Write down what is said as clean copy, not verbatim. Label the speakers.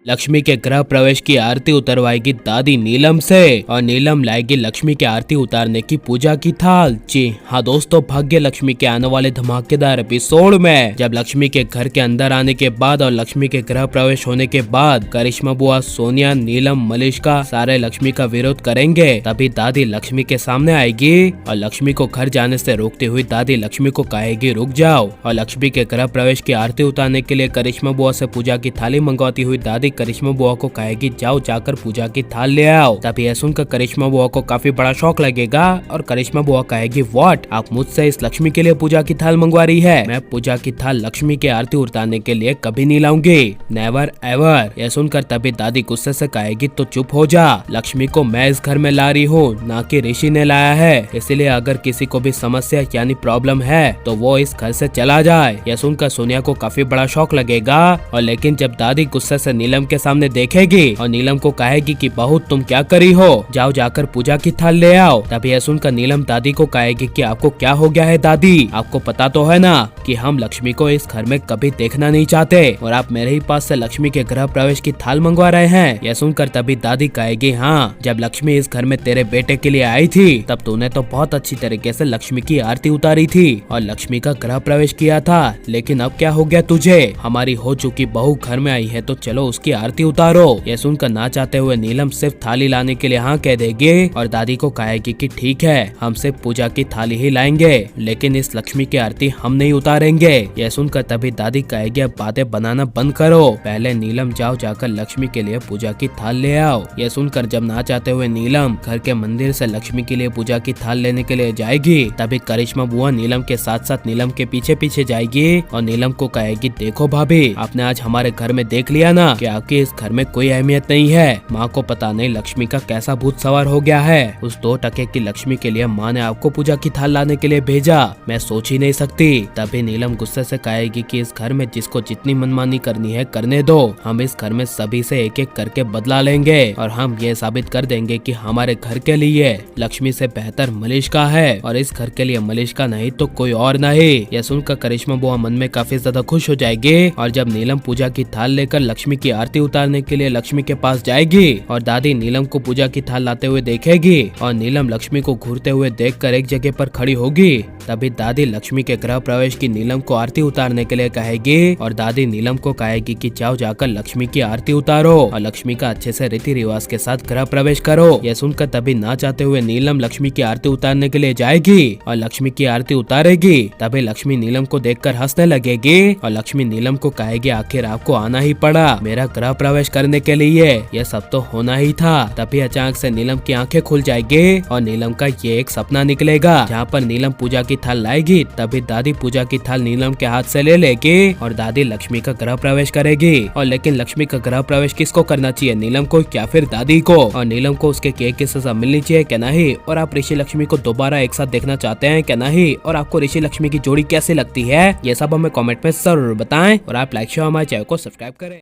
Speaker 1: लक्ष्मी के गृह प्रवेश की आरती उतरवाएगी दादी नीलम से और नीलम लाएगी लक्ष्मी की आरती उतारने की पूजा की थाल। जी हाँ दोस्तों, भाग्य लक्ष्मी के आने वाले धमाकेदार एपिसोड में जब लक्ष्मी के घर के अंदर आने के बाद और लक्ष्मी के गृह प्रवेश होने के बाद करिश्मा बुआ, सोनिया, नीलम, मलिष्का सारे लक्ष्मी का विरोध करेंगे। तभी दादी लक्ष्मी के सामने आएगी और लक्ष्मी को घर जाने से रोकते हुए दादी लक्ष्मी को कहेगी रुक जाओ। और लक्ष्मी के गृह प्रवेश की आरती उतारने के लिए करिश्मा बुआ से पूजा की थाली मंगवाती हुई दादी करिश्मा बुआ को कहेगी जाओ जाकर पूजा की थाल ले आओ। तभी यह सुनकर करिश्मा बुआ को काफी बड़ा शौक लगेगा और करिश्मा बुआ कहेगी व्हाट, आप मुझसे इस लक्ष्मी के लिए पूजा की थाल मंगवा रही है? मैं पूजा की थाल लक्ष्मी की आरती उतारने के लिए कभी नहीं लाऊंगी, नेवर एवर। यह सुनकर तभी दादी गुस्से से कहेगी तो चुप हो जा, लक्ष्मी को मैं इस घर में ला रही हूँ, ना कि ऋषि ने लाया है, इसलिए अगर किसी को भी समस्या यानी प्रॉब्लम है तो वो इस घर से चला जाए। यह सुनकर सोनिया को काफी बड़ा शौक लगेगा और लेकिन जब दादी गुस्से से नीलम के सामने देखेगी और नीलम को कहेगी कि बहू तुम क्या करी हो, जाओ जाकर पूजा की थाल ले आओ। तभी यह सुनकर नीलम दादी को कहेगी कि आपको क्या हो गया है दादी, आपको पता तो है ना कि हम लक्ष्मी को इस घर में कभी देखना नहीं चाहते और आप मेरे ही पास से लक्ष्मी के गृह प्रवेश की थाल मंगवा रहे हैं। यह सुनकर तभी दादी कहेगी हाँ, जब लक्ष्मी इस घर में तेरे बेटे के लिए आई थी तब तूने तो बहुत अच्छी तरीके से लक्ष्मी की आरती उतारी थी और लक्ष्मी का गृह प्रवेश किया था, लेकिन अब क्या हो गया तुझे, हमारी हो चुकी बहू घर में आई है तो चलो उसकी आरती उतारो। यह सुनकर ना चाहते हुए नीलम सिर्फ थाली लाने के लिए हाँ कह देगी और दादी को कहेगी कि ठीक है, हम सिर्फ पूजा की थाली ही लाएंगे लेकिन इस लक्ष्मी की आरती हम नहीं उतारेंगे। यह सुनकर तभी दादी कहेगी अब बातें बनाना बंद करो, पहले नीलम जाओ जाकर लक्ष्मी के लिए पूजा की थाल ले आओ। यह सुनकर जब ना चाहते हुए नीलम घर के मंदिर से लक्ष्मी के लिए पूजा की थाल लेने के लिए जाएगी तभी करिश्मा बुआ नीलम के साथ साथ नीलम के पीछे पीछे जाएगी और नीलम को कहेगी देखो भाभी, आपने आज हमारे घर में देख लिया ना कि आपके इस घर में कोई अहमियत नहीं है, माँ को पता नहीं लक्ष्मी का कैसा भूत सवार हो गया है, उस 2 टके की लक्ष्मी के लिए माँ ने आपको पूजा की थाल लाने के लिए भेजा, मैं सोच ही नहीं सकती। तभी नीलम गुस्से से कहेगी कि इस घर में जिसको जितनी मनमानी करनी है करने दो, हम इस घर में सभी से एक एक करके बदला लेंगे और हम ये साबित कर देंगे कि हमारे घर के लिए लक्ष्मी से बेहतर मलिष्का है और इस घर के लिए मलिष्का नहीं तो कोई और नहीं। यह सुनकर करिश्मा बुआ मन में काफी ज्यादा खुश हो जाएगी और जब नीलम पूजा की थाल लेकर लक्ष्मी की आरती उतारने के लिए लक्ष्मी के पास जाएगी और दादी नीलम को पूजा की थाल लाते हुए देखेगी और नीलम लक्ष्मी को घूरते हुए देखकर एक जगह पर खड़ी होगी, तभी दादी लक्ष्मी के गृह प्रवेश की नीलम को आरती उतारने के लिए कहेगी और दादी नीलम को कहेगी कि जाओ जाकर लक्ष्मी की आरती उतारो और लक्ष्मी का अच्छे से रीति रिवाज के साथ गृह प्रवेश करो। यह सुनकर तभी ना चाहते हुए नीलम लक्ष्मी की आरती उतारने के लिए जाएगी और लक्ष्मी की आरती उतारेगी तभी लक्ष्मी नीलम को देखकर हंसने लगेगी और लक्ष्मी नीलम को कहेगी आखिर आपको आना ही पड़ा मेरा गृह प्रवेश करने के लिए, यह सब तो होना ही था। तभी अचानक से नीलम की आंखें खुल जाएगी और नीलम का ये एक सपना निकलेगा जहाँ पर नीलम पूजा की थाल लाएगी तभी दादी पूजा की थाल नीलम के हाथ से ले लेगी और दादी लक्ष्मी का गृह प्रवेश करेगी। और लेकिन लक्ष्मी का गृह प्रवेश किसको करना चाहिए, नीलम को या फिर दादी को? और नीलम को उसके किए की सजा मिलनी चाहिए क्या नहीं? और आप ऋषि लक्ष्मी को दोबारा एक साथ देखना चाहते हैं क्या नहीं? और आपको ऋषि लक्ष्मी की जोड़ी कैसी लगती है, ये सब हमें कॉमेंट में जरूर बताएं और आप लाइक शेयर हमारे चैनल को सब्सक्राइब करें।